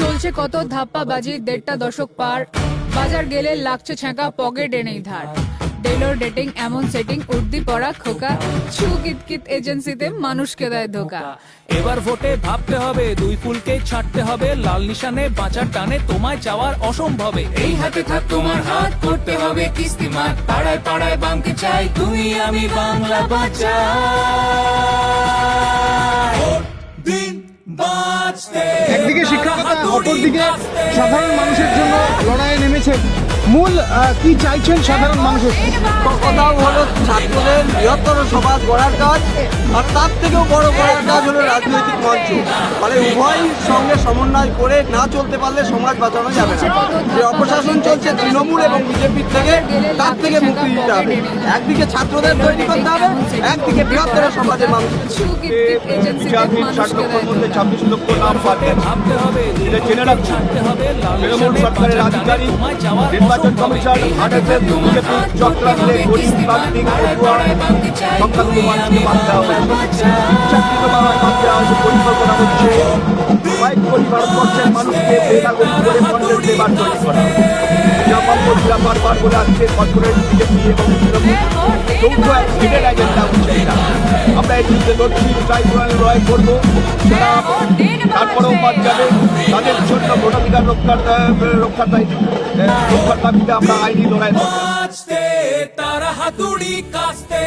চলছে কত ধাপ্পা বাজি 1.5টা দশক পার, বাজার গেলে লাগছে ছ্যাঁকা, পকেটে নেই ধার। ডেলোর ডেটিং এমন সেটিং, উর্দি পড়া খোকা, ছু কিতকিত এজেন্সিতে মানুষকে দেয় ধোকা। এবার ভোটে ভাবতে হবে, দুই ফুলকে ছাড়তে হবে, লাল নিশানে বাঁচার টানে তোমায় চাওয়ার অসম্ভবে। এই হাতে থাক তোমার হাত, করতে হবে কিস্তিমাত, পাড়ায় পাড়ায় বামকে চাই, তুমি আমি বাংলা বাঁচাই। ভোট দিন বাঁচতে, একদিকে শিক্ষকতা, অপরদিকে সাধারণ মানুষের জন্য লড়াইয়ে নেমেছেন। মূল কি চাইছেন সাধারণ মানুষের? কথা হলো ছাত্রদের বৃহত্তর সমাজ গড়ার কাজ, আর তার থেকেও বড় করার কাজ হলো রাজনৈতিক মঞ্চ। মানে উভয় সঙ্গে সমন্বয় করে না চলতে পারলে সমাজ বাঁচানো যাবে না। যে অপশাসন চলছে তৃণমূল এবং বিজেপির থেকে, তার থেকে মুক্তি দিতে হবে। একদিকে ছাত্রদের তৈরি করতে হবে, একদিকে বৃহত্তর সমাজের মানুষ। ছু কিতকিত এজেন্সিতে মানুষকে দেয় ধোকা। 26 লক্ষ নাম ভোটে বাতিল। ভাবতে হবে, এটা জেনে রাখুন। ছাড়তে হবে, লাল তৃণমূল নিশানে সরকারের বাঁচার টানে আধিকারিক, তোমায় চাওয়ার নির্বাচন অসম্ভবে। কমিশন, ভারতের বিজেপি চক্রান্তে গরিব প্রান্তিক পড়ুয়া সংখ্যালঘু মানুষকে বাদ দেওয়া হয়েছে। ইচ্ছাকৃতভাবে বাদ দেওয়া হয়েছে, পরিকল্পনা হচ্ছে কয়েক কোটি ভারতবর্ষের মানুষকে বেনাগরিক করে পঞ্চায়েত দেবার তৈরি করা। জামালপুররা বারবার বলে আসছে কর্পোরেট বিজেপি এবং তৃণমূল যৌথ এক হিডেন এজেন্ডা হচ্ছে এটা। আমরা এই বিরুদ্ধে লড়ছি, ট্রাইব্যুনাল লড়াই করবো। সেটা তারপরেও বাদ যাবে। তাদের জন্য ভোটাধিকার রক্ষার দাবিতে আমরা আইনি লড়াই করবো। বাঁচতে, তারা হাতুড়ি কাস্তে।